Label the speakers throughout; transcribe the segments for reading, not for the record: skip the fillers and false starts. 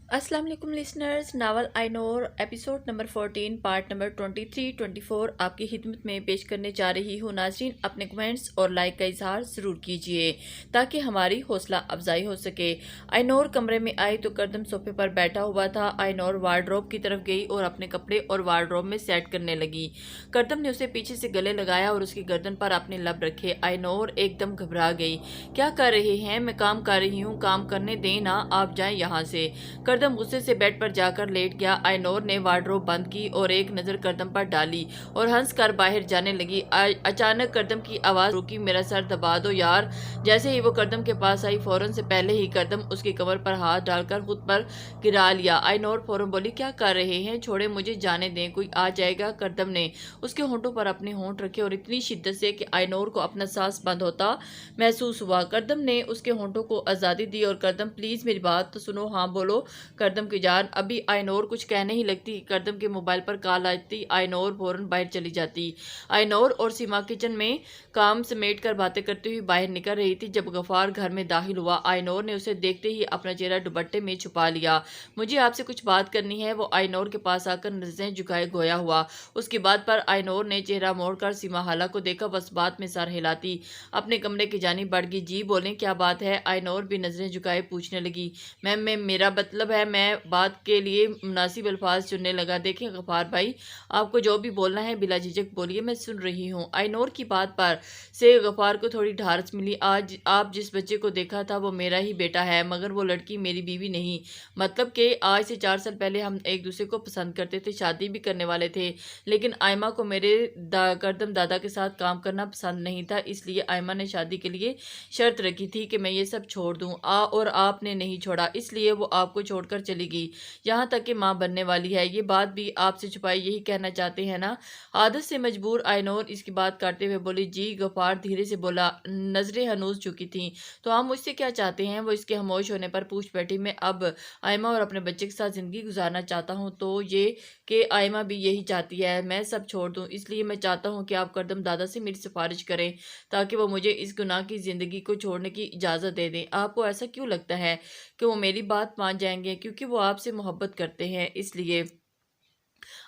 Speaker 1: अस्सलाम वालेकुम listeners. Novel आई नोर episode number 14 part number 23 24 आपकी खिदमत में पेश करने जा रही हूँ। नाजरीन, अपने कमेंट्स और लाइक का इजहार ज़रूर कीजिए ताकि हमारी हौसला अफजाई हो सके। आई नोर कमरे में आई तो करदम सोफे पर बैठा हुआ था। आई नोर वार्डरोब की तरफ गई और अपने कपड़े और वार्डरोब में सेट करने लगी। करदम ने उसे पीछे से गले लगाया और उसकी गर्दन पर अपने लब रखे। आई नोर एकदम घबरा गई। क्या कर रहे हैं? मैं काम कर रही हूँ, काम करने दें ना, आप जाएं यहाँ से। करदम गुस्से से बेड पर जाकर लेट गया। आइनोर ने वार्डरोब बंद की और एक नजर करदम पर डाली और हंस कर बाहर जाने लगी। अचानक करदम की आवाज रुकी, मेरा सर दबा दो यार। जैसे ही वो करदम के पास आई, फौरन से पहले ही करदम उसकी कमर पर हाथ डालकर खुद पर गिरा लिया। आइनोर फौरन बोली, क्या कर रहे हैं? छोड़े, मुझे जाने दें, कोई आ जाएगा। करदम ने उसके होंठों पर अपने होंठ रखे और इतनी शिद्दत से कि आइनोर को अपना सांस बंद होता महसूस हुआ। करदम ने उसके होंठों को आज़ादी दी और करदम प्लीज मेरी बात तो सुनो। हाँ बोलो करदम की जान। अभी आइनोर कुछ कहने ही लगती, करदम के मोबाइल पर कॉल आती। आइनोर फौरन बाहर चली जाती। आइनोर और सीमा किचन में काम समेट कर बातें करती हुई बाहर निकल रही थी जब गफार घर में दाखिल हुआ। आइनोर ने उसे देखते ही अपना चेहरा दुपट्टे में छुपा लिया। मुझे आपसे कुछ बात करनी है। वो आइनोर के पास आकर नजरें झुकाए गोया हुआ। उसकी बात पर आइनोर ने चेहरा मोड़कर सीमा हाला को देखा। बस बात में सर हिलाती अपने कमरे की जानिब बढ़ गई। जी बोलें, क्या बात है? आइनोर भी नजरें झुकाए पूछने लगी। मैम, मेरा मतलब है, मैं बात के लिए मुनासिब अल्फाज चुनने लगा। देखें गफार भाई, आपको जो भी बोलना है बिला झिझक बोलिए, मैं सुन रही हूँ। आइनोर की बात पर से गफार को थोड़ी ढारस मिली। आज आप जिस बच्चे को देखा था वो मेरा ही बेटा है, मगर वो लड़की मेरी बीवी नहीं। मतलब कि आज से 4 साल पहले हम एक दूसरे को पसंद करते थे, शादी भी करने वाले थे, लेकिन आयमा को मेरे करदम दादा के साथ काम करना पसंद नहीं था। इसलिए आयमा ने शादी के लिए शर्त रखी थी कि मैं ये सब छोड़ दूं। और आपने नहीं छोड़ा, इसलिए वो आपको छोड़कर चली गई, यहाँ तक कि माँ बनने वाली है। ये बात भी आपसे छुपाई, यही कहना चाहते हैं ना? आदत से मजबूर आइनोर इसकी बात काटते हुए बोली। जी। गफार धीरे से बोला, नजरें हनूज चुकी थी। तो आप मुझसे क्या चाहते हैं? वो इसके खामोश होने पर पूछ बैठी। मैं अब आयमा और अपने बच्चे के साथ जिंदगी गुजारना चाहता हूँ। तो ये कि आयमा भी यही चाहती है, मैं सब छोड़ दूँ। इसलिए मैं चाहता हूँ कि आप करदम दादा से मेरी सिफारिश करें ताकि वो मुझे इस गुनाह की जिंदगी को छोड़ने की इजाज़त दे दें। आपको ऐसा क्यों लगता है कि वो मेरी बात मान जाएंगे? क्योंकि वो आपसे मोहब्बत करते हैं, इसलिए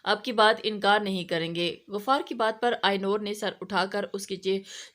Speaker 1: आपकी बात इनकार नहीं करेंगे। गफार की बात पर आइनोर ने सर उठाकर उसके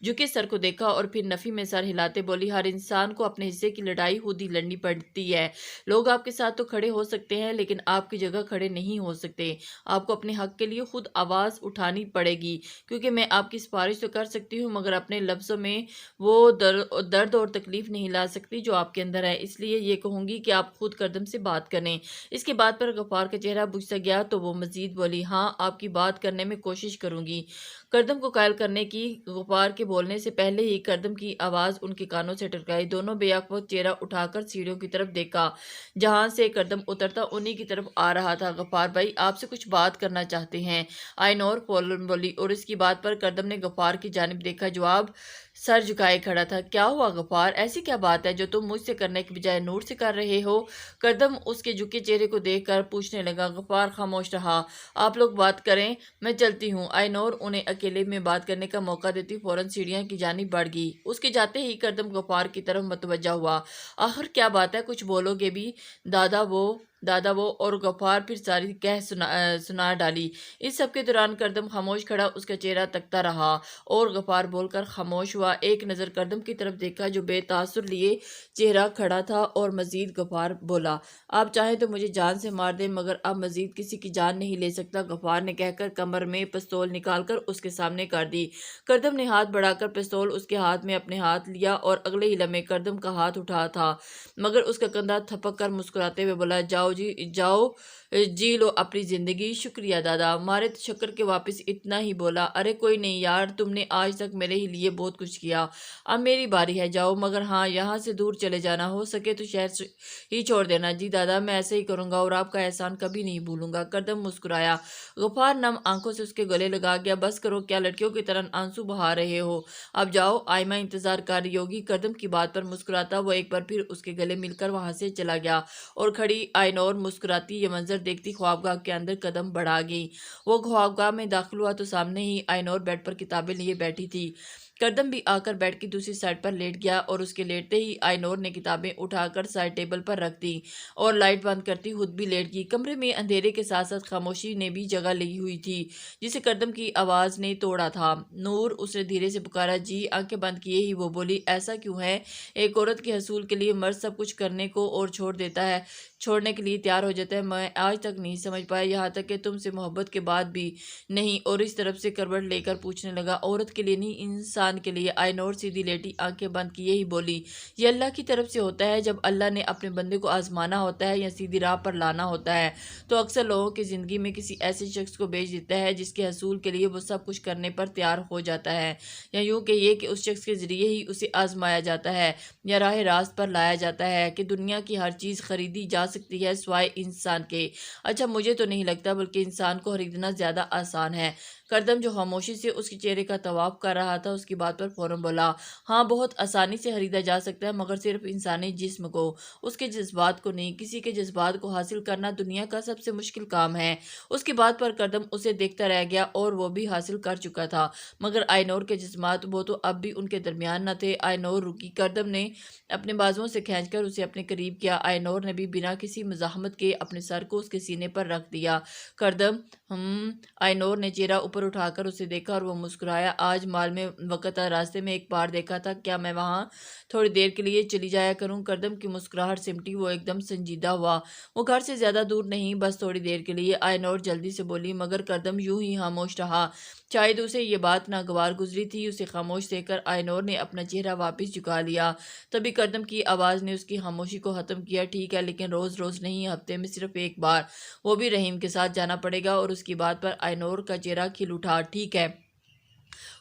Speaker 1: झुके सर को देखा और फिर नफी में सर हिलाते बोली, हर इंसान को अपने हिस्से की लड़ाई खुद ही लड़नी पड़ती है। लोग आपके साथ तो खड़े हो सकते हैं, लेकिन आपकी जगह खड़े नहीं हो सकते। आपको अपने हक के लिए खुद आवाज़ उठानी पड़ेगी। क्योंकि मैं आपकी सिफारिश तो कर सकती हूँ, मगर अपने लफ्ज़ों में वो दर्द और तकलीफ नहीं ला सकती जो आपके अंदर है। इसलिए ये कहूँगी कि आप खुद करदम से बात करें। इसके बाद पर गफार का चेहरा बुझ सा गया तो वो मजीद बोली, हाँ आपकी बात करने में कोशिश करूंगी। करदम को कायल करने की गफार के बोलने से पहले ही करदम की आवाज उनके कानों से टकराई। दोनों बेवक्त चेहरा उठाकर सीढ़ियों की तरफ देखा जहां से करदम उतरता उन्हीं की तरफ आ रहा था। गफार भाई, आपसे कुछ बात करना चाहते हैं, आइनोर फौरन बोली। और इसकी बात पर करदम ने गफार की जानिब देखा। जवाब सर झुकाए खड़ा था। क्या हुआ गफार, ऐसी क्या बात है जो तुम मुझसे करने की बजाय नूर से कर रहे हो? करदम उसके झुके चेहरे को देखकर पूछने लगा। गफार खामोश रहा। आप लोग बात करें, मैं चलती हूँ। आइनोर उन्हें अकेले में बात करने का मौका देती फौरन सीढ़ियां की जानिब बढ़ गई। उसके जाते ही करदम गफार की तरफ मतवज्जा हुआ। आखिर क्या बात है, कुछ बोलोगे भी? दादा वो और गफार फिर सारी सुना डाली। इस सब के दौरान करदम खामोश खड़ा उसका चेहरा तकता रहा और गफार बोलकर खामोश हुआ। एक नज़र करदम की तरफ देखा जो बेतासुर लिए चेहरा खड़ा था और मजीद गफार बोला, आप चाहें तो मुझे जान से मार दें, मगर अब मजीद किसी की जान नहीं ले सकता। गफार ने कहकर कमर में पिस्तौल निकालकर उसके सामने कर दी। करदम ने हाथ बढ़ाकर पिस्तौल उसके हाथ में अपने हाथ लिया और अगले ही लम्हे करदम का हाथ उठा था, मगर उसका कंधा थपक कर मुस्कुराते हुए बोला, जाओ जी जाओ, जी लो अपनी जिंदगी। शुक्रिया दादा, मारे शक्कर के वापस इतना ही बोला। अरे कोई नहीं यार, तुमने आज तक मेरे ही लिए बहुत कुछ किया, अब मेरी बारी है, जाओ, मगर हाँ यहाँ से दूर चले जाना, हो सके तो शहर ही छोड़ देना। जी दादा, मैं ऐसे ही करूंगा और आपका एहसान कभी नहीं भूलूंगा। करदम मुस्कुराया। गफार नम आंखों से उसके गले लगा गया। बस करो, क्या लड़कियों की तरह आंसू बहा रहे हो? अब जाओ, आयमा इंतजार कर रही होगी। करदम की बात पर मुस्कुराता वो एक बार फिर उसके गले मिलकर वहां से चला गया और खड़ी आइनोर मुस्कुराती ये मंजर देखती ख्वाबगाह के अंदर कदम बढ़ा गई। वो ख्वाबगाह में दाखिल हुआ तो सामने ही आइनोर बेड पर किताबें लिए बैठी थी। करदम भी आकर बेड की दूसरी साइड पर लेट गया और उसके लेटते ही आइनोर ने किताबें उठाकर साइड टेबल पर रख दी और लाइट बंद करती खुद भी लेट गई। कमरे में अंधेरे के साथ साथ खामोशी ने भी जगह ली हुई थी जिसे करदम की आवाज ने तोड़ा था। नूर, उसने धीरे से पुकारा। जी। आंखें बंद किए ही वो बोली, ऐसा क्यों है? एक औरत के हसूल के लिए मर्द सब कुछ करने को और छोड़ने के लिए तैयार हो जाता है। मैं आज तक नहीं समझ पाया, यहाँ तक कि तुमसे मोहब्बत के बाद भी नहीं। और इस तरफ से करवट लेकर पूछने लगा, औरत के लिए नहीं, इंसान के लिए। आइनोर सीधी लेटी आंखें बंद किए ही बोली, ये अल्लाह की तरफ से होता है। जब अल्लाह ने अपने बंदे को आजमाना होता है या सीधी राह पर लाना होता है तो अक्सर लोगों की जिंदगी में किसी ऐसे शख्स को भेज देता है जिसके हसूल के लिए वो सब कुछ करने पर तैयार हो जाता है, या यूं कहिए कि उस शख्स के जरिए ही उसे आजमाया जाता है या राह रास्त पर लाया जाता है कि दुनिया की हर चीज़ खरीदी जा सकती है सिवाय इंसान के। अच्छा, मुझे तो नहीं लगता, बल्कि इंसान को खरीदना ज़्यादा आसान है। करदम, जो खामोशी से उसके चेहरे का तवाफ कर रहा था, उसकी बात पर फौरन बोला, हाँ, बहुत आसानी से खरीदा जा सकता है, मगर सिर्फ इंसानी जिस्म को, उसके जज्बात को नहीं। किसी के जज्बात को हासिल करना दुनिया का सबसे मुश्किल काम है। उसकी बात पर करदम उसे देखता रह गया, और वो भी हासिल कर चुका था, मगर आइनोर के जज्बात, वो तो अब भी उनके दरमियान न थे। आइनोर रुकी। करदम ने अपने बाजुओं से खींचकर उसे अपने करीब किया। आइनोर ने भी बिना किसी मज़ाहमत के अपने सर को उसके सीने पर रख दिया। करदम, आइनोर ने चेहरा ऊपर उठाकर उसे देखा और वो मुस्कुराया। आज माल में वक़्त रास्ते में एक बार देखा था, क्या मैं वहाँ थोड़ी देर के लिए चली जाया करूं? करदम की मुस्कुराहट सिमटी, वो एकदम संजीदा हुआ। वो घर से ज्यादा दूर नहीं, बस थोड़ी देर के लिए। आइनोर जल्दी से बोली, मगर करदम यूं ही खामोश रहा। शायद उसे ये बात नागवार गुजरी थी। उसे खामोश देखकर आइनोर ने अपना चेहरा वापस झुका लिया। तभी करदम की आवाज़ ने उसकी खामोशी को ख़त्म किया, ठीक है, लेकिन रोज़ रोज़ नहीं, हफ्ते में सिर्फ एक बार, वो भी रहीम के साथ जाना पड़ेगा। और उसकी बात पर आइनोर का चेहरा खिल उठा। ठीक है,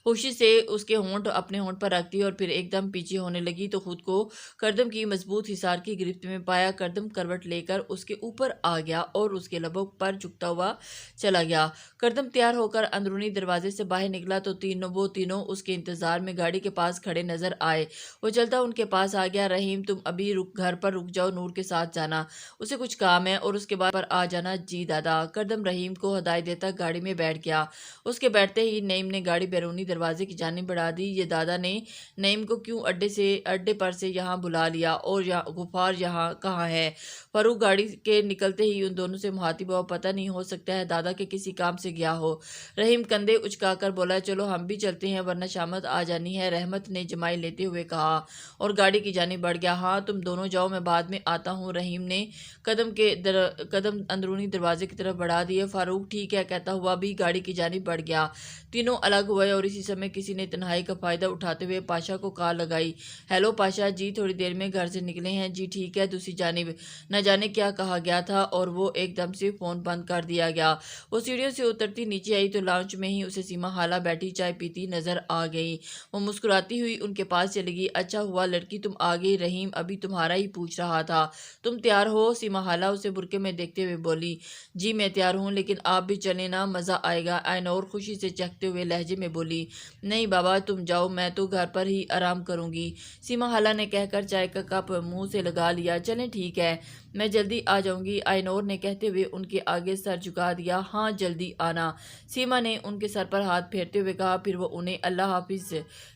Speaker 1: खुशी से उसके होंठ अपने होंठ पर रख दिए और फिर एकदम पीछे होने लगी तो खुद को करदम की मजबूत हिसार की गिरफ्त में पाया। करदम करवट लेकर उसके ऊपर आ गया और उसके लबों पर झुकता हुआ चला गया। करदम तैयार होकर अंदरूनी दरवाजे से बाहर निकला तो वो तीनों उसके इंतजार में गाड़ी के पास खड़े नजर आए। वो चलता उनके पास आ गया। रहीम, तुम अभी घर पर रुक जाओ, नूर के साथ जाना, उसे कुछ काम है, और उसके बाद पर आ जाना। जी दादा। करदम रहीम को हदायत देता गाड़ी में बैठ गया। उसके बैठते ही नईम ने गाड़ी बैरूनी दरवाजे की जानिब बढ़ा दी। ये दादा ने नईम को क्यों अड्डे पर से यहाँ बुला लिया? और गुफार यहाँ कहाँ है? फरूक गाड़ी के निकलते ही उन दोनों से मुहातिब हुआ। पता नहीं, हो सकता है दादा के किसी काम से गया हो। रहीम कंधे उचकाकर बोला, चलो हम भी चलते हैं, वरना शामत आ जानी है, रहमत ने जमाई लेते हुए कहा, और गाड़ी की जानिब बढ़ गया। हाँ, तुम दोनों जाओ, मैं बाद में आता हूँ। रहीम ने कदम अंदरूनी दरवाजे की तरफ बढ़ा दिए। फारूक ठीक है कहता हुआ भी गाड़ी की जानिब बढ़ गया। तीनों अलग हुए और इसी समय किसी ने तन्हाई का फायदा उठाते हुए पाशा को कॉल लगाई। हेलो पाशा जी, थोड़ी देर में घर से निकले हैं। जी ठीक है। दूसरी जानिब न जाने क्या कहा गया था और वो एकदम से फोन बंद कर दिया गया। वो सीढ़ियों से उतरती नीचे आई तो लाउंज में ही उसे सीमा हाला बैठी चाय पीती नजर आ गई। वो मुस्कुराती हुई उनके पास चली गई। अच्छा हुआ लड़की तुम आ गई, रहीम अभी तुम्हारा ही पूछ रहा था। तुम तैयार हो? सीमा हाला उसे बुरके में देखते हुए बोली। जी मैं तैयार हूँ, लेकिन आप भी चले ना, मज़ा आएगा। आइनोर खुशी से चखते हुए लहजे में बोली। नहीं बाबा तुम जाओ, मैं तो घर पर ही आराम करूंगी, सीमा हाला ने कहकर चाय का कप मुंह से लगा लिया। चलें ठीक है, मैं जल्दी आ जाऊंगी, आइनोर ने कहते हुए उनके आगे सर झुका दिया। हाँ जल्दी आना, सीमा ने उनके सर पर हाथ फेरते हुए कहा। फिर वो उन्हें अल्लाह हाफिज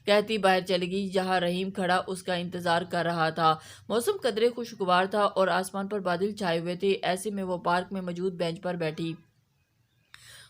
Speaker 1: कहती बाहर चली गई, जहाँ रहीम खड़ा उसका इंतजार कर रहा था। मौसम कदरे खुशगवार था और आसमान पर बादल छाए हुए थे। ऐसे में वो पार्क में मौजूद बेंच पर बैठी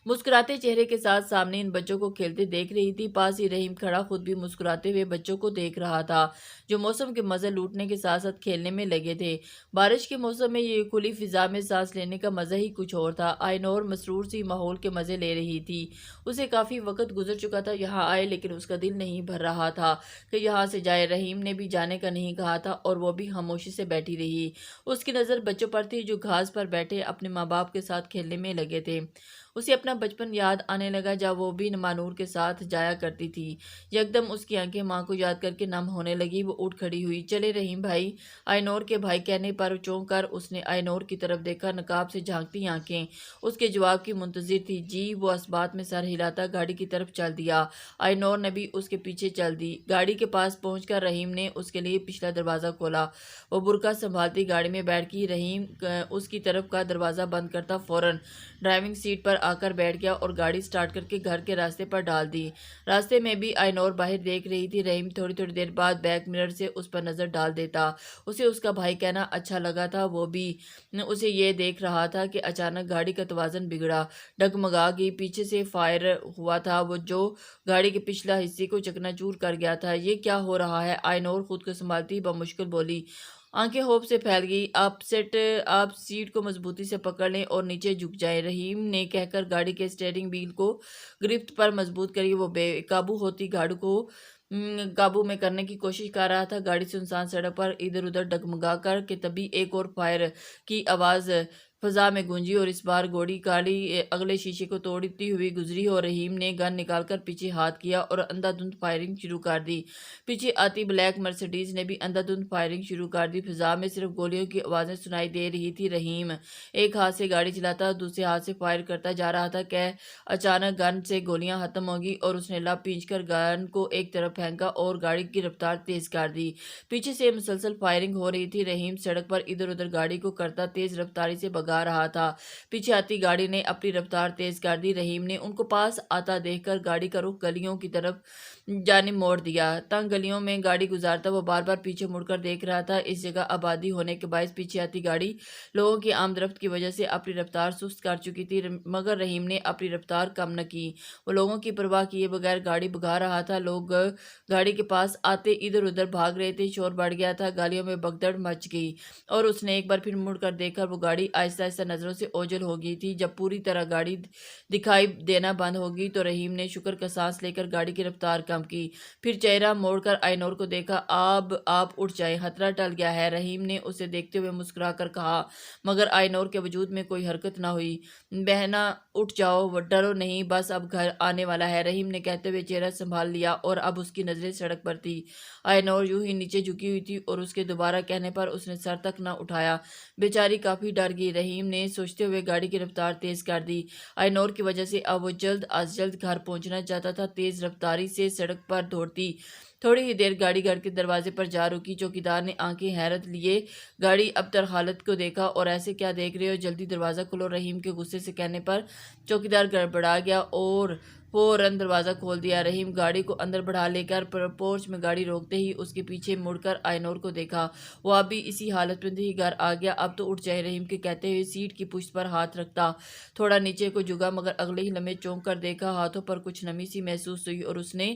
Speaker 1: मुस्कुराते चेहरे के साथ सामने इन बच्चों को खेलते देख रही थी। पास ही रहीम खड़ा खुद भी मुस्कुराते हुए बच्चों को देख रहा था, जो मौसम के मजे लूटने के साथ साथ खेलने में लगे थे। बारिश के मौसम में ये खुली फिजा में सांस लेने का मजा ही कुछ और था। आइनोर मसरूर सी माहौल के मजे ले रही थी। उसे काफी वक्त गुजर चुका था यहाँ आए, लेकिन उसका दिल नहीं भर रहा था कि यहाँ से जाए। रहीम ने भी जाने का नहीं कहा था और वो भी खामोशी से बैठी रही। उसकी नज़र बच्चों पर थी जो घास पर बैठे अपने माँ बाप के साथ खेलने में लगे थे। उसे अपना बचपन याद आने लगा, जब वो भी मानूर के साथ जाया करती थी। यकदम उसकी आंखें माँ को याद करके नम होने लगी। वो उठ खड़ी हुई। चले रहीम भाई, आइनोर के भाई कहने पर चौंक कर उसने आइनोर की तरफ देखा। नकाब से झांकती आंखें उसके जवाब की मुंतजिर थी। जी, वो असबात में सर हिलाता गाड़ी की तरफ चल दिया। आइनोर ने भी उसके पीछे चल दी। गाड़ी के पास पहुंचकर रहीम ने उसके लिए पिछला दरवाज़ा खोला। वो बुरका संभालती गाड़ी में बैठ गई। रहीम उसकी तरफ का दरवाज़ा बंद करता फौरन ड्राइविंग सीट पर آ کر بیٹھ گیا اور گاڑی سٹارٹ کر کے گھر کے راستے پر ڈال دی۔ راستے میں بھی آئنور باہر دیکھ رہی تھی۔ رحیم تھوڑی تھوڑی دیر بعد بیک مرر سے اس پر نظر ڈال دیتا۔ اسے اس کا بھائی کہنا اچھا لگا تھا، وہ بھی اسے یہ دیکھ رہا تھا کہ اچانک گاڑی کا توازن بگڑا، ڈگمگا گئی۔ پیچھے سے فائر ہوا تھا وہ جو گاڑی کے پچھلا حصے کو چکنا چور کر گیا تھا۔ یہ کیا ہو رہا ہے؟ آئنور خود کو سنبھالتی بمشکل بولی۔ آنکھیں خوف سے پھیل گئی۔ آپ سیٹ کو مضبوطی سے پکڑ لیں اور نیچے جھک جائیں، رحیم نے کہہ کر گاڑی کے اسٹیئرنگ وہیل کو گرفت پر مضبوط کری۔ وہ بے قابو ہوتی گاڑی کو قابو میں کرنے کی کوشش کر رہا تھا۔ گاڑی سنسان سڑک پر ادھر ادھر ڈگمگا کر کہ تبھی ایک اور فائر کی آواز فضا میں گونجی اور اس بار گاڑی اگلے شیشے کو توڑتی ہوئی گزری اور رحیم نے گن نکال کر پیچھے ہاتھ کیا اور اندھا دھند فائرنگ شروع کر دی۔ پیچھے آتی بلیک مرسیڈیز نے بھی اندھا دھند فائرنگ شروع کر دی۔ فضا میں صرف گولیوں کی آوازیں سنائی دے رہی تھی۔ رحیم ایک ہاتھ سے گاڑی چلاتا دوسرے ہاتھ سے فائر کرتا جا رہا تھا کہ اچانک گن سے گولیاں ختم ہو گئی اور اس نے لب پینچ کر گن کو ایک طرف پھینکا اور گاڑی کی رفتار تیز کر دی۔ پیچھے سے مسلسل فائرنگ ہو رہی تھی۔ رحیم سڑک پر ادھر ادھر گاڑی کو کرتا تیز رفتاری سے بھگا رہا تھا۔ پیچھے آتی گاڑی نے اپنی رفتار تیز کر دی۔ رحیم نے ان کو پاس آتا دیکھ کر گاڑی کا رخ گلیوں کی طرف جانب موڑ دیا۔ تنگ گلیوں میں گاڑی گزارتا وہ بار بار پیچھے مڑ کر دیکھ رہا تھا۔ اس جگہ آبادی ہونے کے باعث پیچھے آتی گاڑی لوگوں کی آمد رفت کی وجہ سے اپنی رفتار سست کر چکی تھی، مگر رحیم نے اپنی رفتار کم نہ کی۔ وہ لوگوں کی پرواہ کیے بغیر گاڑی بھگا رہا تھا۔ لوگ گاڑی کے پاس آتے ادھر ادھر بھاگ رہے تھے۔ شور بڑھ گیا تھا، گالیوں میں بھگدڑ مچ گئی اور اس نے ایک بار پھر مڑ کر دیکھا۔ وہ گاڑی آہستہ آہستہ نظروں سے اوجھل ہو گئی تھی۔ جب پوری طرح گاڑی دکھائی دینا بند ہو گئی تو رحیم نے شکر کا سانس لے کر گاڑی کی رفتار کم کی، پھر چہرہ موڑ کر آئنور کو دیکھا۔ اب آپ اٹھ جائیں، خطرہ ٹل گیا ہے، رحیم نے اسے دیکھتے ہوئے مسکرا کر کہا، مگر آئنور کے وجود میں کوئی حرکت نہ ہوئی۔ بہنا اٹھ جاؤ، ڈرو نہیں، بس اب گھر آنے والا ہے، رحیم نے کہتے ہوئے چہرہ سنبھال لیا اور اب اس کی نظریں سڑک پر تھی۔ آئنور یوں ہی نیچے جھکی ہوئی تھی اور اس کے دوبارہ کہنے پر اس نے سر تک نہ اٹھایا۔ بیچاری کافی ڈر گئی۔ رحیم نے سوچتے ہوئے گاڑی کی رفتار تیز کر دی۔ آئنور کی وجہ سے اب وہ جلد از جلد گھر پہنچنا چاہتا تھا۔ تیز رفتاری سے سڑک پر دوڑتی تھوڑی ہی دیر گاڑی گھر کے دروازے پر جا رکی۔ چوکیدار نے آنکھیں حیرت لیے گاڑی ابتر حالت کو دیکھا اور ایسے کیا دیکھ رہے ہو، جلدی دروازہ کھولو۔ رحیم کے غصے سے کہنے پر چوکیدار گڑبڑا گیا اور فوراً دروازہ کھول دیا۔ رحیم گاڑی کو اندر بڑھا لے کر پورچ میں گاڑی روکتے ہی اس کے پیچھے مڑ کر آئنور کو دیکھا۔ وہ اب بھی اسی حالت میں تھی۔ گھر آ گیا، اب تو اٹھ جائے، رحیم کے کہتے ہوئے سیٹ کی پشت پر ہاتھ رکھتا تھوڑا نیچے کو جھکا، مگر اگلے ہی لمحے چونک کر دیکھا ہاتھوں پر کچھ نمی سی محسوس ہوئی اور اس نے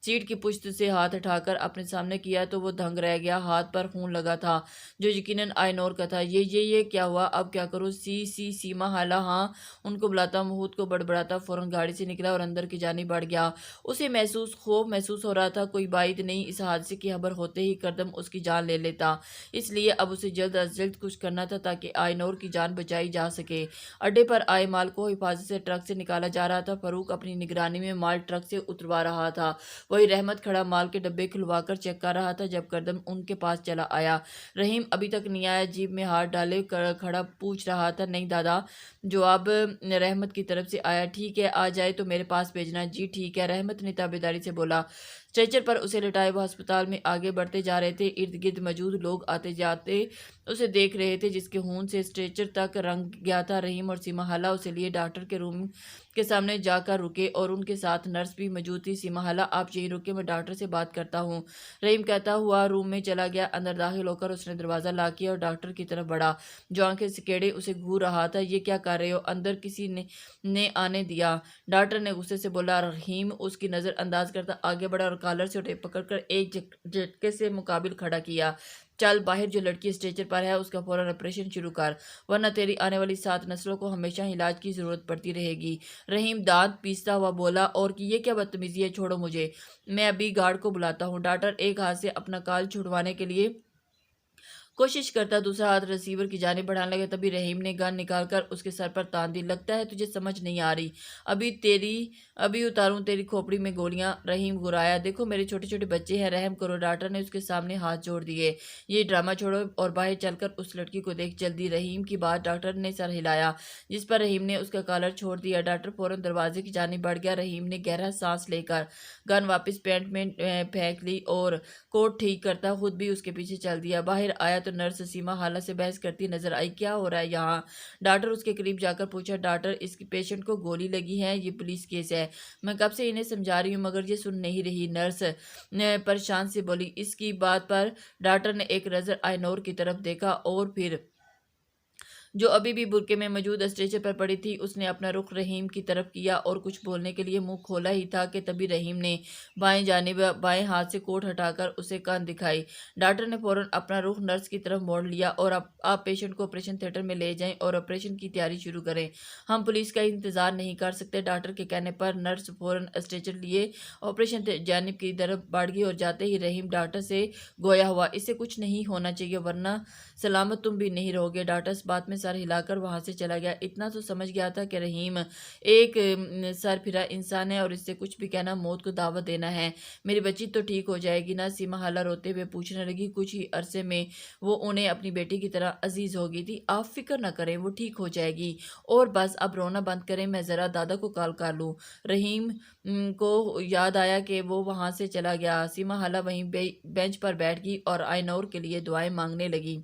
Speaker 1: سیٹ کی پشت سے ہاتھ اٹھا کر اپنے سامنے کیا تو وہ دھنگ رہ گیا۔ ہاتھ پر خون لگا تھا جو یقیناً آئنور کا تھا۔ یہ کیا ہوا؟ اب کیا کروں؟ سیما حالہ، ہاں ان کو بلاتا ہوں۔ خود کو بڑبڑاتا فوراً گاڑی سے نکلا اور اندر کی جانب بڑھ گیا۔ اسے خوف محسوس ہو رہا تھا، کوئی بعید نہیں، اس حادثے کی خبر ہوتے ہی قدم اس کی جان لے لیتا، اس لیے اب اسے جلد از جلد کچھ کرنا تھا تاکہ آئنور کی جان بچائی جا سکے۔ اڈے پر آئے مال کو حفاظت سے ٹرک سے نکالا جا رہا تھا۔ فاروق اپنی نگرانی میں مال ٹرک سے اتروا رہا تھا، وہی رحمت کھڑا مال کے ڈبے کھلوا کر چیک کر رہا تھا جب قدم ان کے پاس چلا آیا۔ رحیم ابھی تک نہیں آیا، جیب میں ہاتھ ڈالے کھڑا پوچھ رہا تھا، نہیں دادا، جواب رحمت کی طرف سے آیا، ٹھیک ہے آ جائے تو میرے پاس بھیجنا۔ جی ٹھیک ہے، رحمت نے تابعداری سے بولا۔ اسٹریچر پر اسے لٹائے وہ ہسپتال میں آگے بڑھتے جا رہے تھے۔ ارد گرد موجود لوگ آتے جاتے اسے دیکھ رہے تھے جس کے خون سے اسٹریچر تک رنگ گیا تھا۔ رحیم اور سیما حالہ اسے لیے ڈاکٹر کے روم کے سامنے جا کر رکے اور ان کے ساتھ نرس بھی موجود تھی۔ سیما حالہ، آپ یہیں رکے، میں ڈاکٹر سے بات کرتا ہوں، رحیم کہتا ہوا روم میں چلا گیا۔ اندر داخل ہو کر اس نے دروازہ لاک کیا اور ڈاکٹر کی طرف بڑھا جو آنکھیں سکیڑے اسے گھور رہا تھا، یہ کیا کر رہے ہو؟ اندر کسی نے آنے دیا؟ ڈاکٹر نے غصے سے بولا۔ رحیم اس کی نظر انداز کرتا آگے بڑھا اور کالر سے پکڑ کر ایک جھٹکے سے مقابل کھڑا کیا، چل باہر، جو لڑکی اسٹریچر پر ہے اس کا فوراً آپریشن شروع کر، ورنہ تیری آنے والی 7 نسلوں کو ہمیشہ علاج کی ضرورت پڑتی رہے گی۔ رحیم دانت پیستا ہوا بولا، اور یہ کیا بدتمیزی ہے، چھوڑو مجھے، میں ابھی گارڈ کو بلاتا ہوں۔ ڈاکٹر ایک ہاتھ سے اپنا کال چھڑوانے کے لیے کوشش کرتا دوسرا ہاتھ ریسیور کی جانب بڑھانے لگا، تبھی رحیم نے گن نکال کر اس کے سر پر تان دی۔ لگتا ہے تجھے سمجھ نہیں آ رہی، ابھی اتاروں تیری کھوپڑی میں گولیاں؟ رحیم گرایا، دیکھو میرے چھوٹے چھوٹے بچے ہیں، رحم کرو۔ ڈاکٹر نے اس کے سامنے ہاتھ جوڑ دیے، یہ ڈرامہ چھوڑو اور باہر چل کر اس لڑکی کو دیکھ جلدی۔ رحیم کی بات ڈاکٹر نے سر ہلایا، جس پر رحیم نے اس کا کالر چھوڑ دیا۔ ڈاکٹر فوراً دروازے کی جانب بڑھ گیا۔ رحیم نے گہرا سانس لے کر گن واپس پینٹ میں پھینک لی اور کوٹ ٹھیک کرتا خود بھی اس کے پیچھے چل دیا۔ باہر آیا تو نرس سیما حالہ سے بحث کرتی نظر آئی۔ کیا ہو رہا ہے یہاں؟ ڈاکٹر اس کے قریب جا کر پوچھا۔ ڈاکٹر، اس پیشنٹ کو گولی لگی ہے، یہ پولیس کیس ہے، میں کب سے انہیں سمجھا رہی ہوں مگر یہ سن نہیں رہی، نرس نے پریشان سے بولی۔ اس کی بات پر ڈاکٹر نے ایک نظر آئی نور کی طرف دیکھا اور پھر جو ابھی بھی برقعے میں موجود اسٹریچر پر پڑی تھی اس نے اپنا رخ رحیم کی طرف کیا اور کچھ بولنے کے لیے منہ کھولا ہی تھا کہ تبھی رحیم نے بائیں جانب بائیں ہاتھ سے کوٹ ہٹا کر اسے کان دکھائی۔ ڈاکٹر نے فوراً اپنا رخ نرس کی طرف موڑ لیا اور آپ پیشنٹ کو آپریشن تھیٹر میں لے جائیں اور آپریشن کی تیاری شروع کریں، ہم پولیس کا انتظار نہیں کر سکتے۔ ڈاکٹر کے کہنے پر نرس فوراً اسٹریچر لیے آپریشن جانب کی طرف بڑھ گئی اور جاتے ہی رحیم ڈاکٹر سے گویا ہوا، اسے کچھ نہیں ہونا چاہیے ورنہ سلامت تم بھی نہیں رہو گے۔ ڈاکٹر اس بات میں سر ہلا کر وہاں سے چلا گیا۔ اتنا تو سمجھ گیا تھا کہ رحیم ایک سر پھرا انسان ہے اور اس سے کچھ بھی کہنا موت کو دعوت دینا ہے۔ میری بچی تو ٹھیک ہو جائے گی نا؟ سیما حالہ روتے ہوئے پوچھنے لگی۔ کچھ ہی عرصے میں وہ انہیں اپنی بیٹی کی طرح عزیز ہو گئی تھی، آپ فکر نہ کریں، وہ ٹھیک ہو جائے گی، اور بس اب رونا بند کریں، میں ذرا دادا کو کال کر لوں۔ رحیم کو یاد آیا کہ وہ وہاں سے چلا گیا۔ سیما حالہ وہیں بینچ پر بیٹھ گئی اور آئینور کے لیے دعائیں مانگنے لگی۔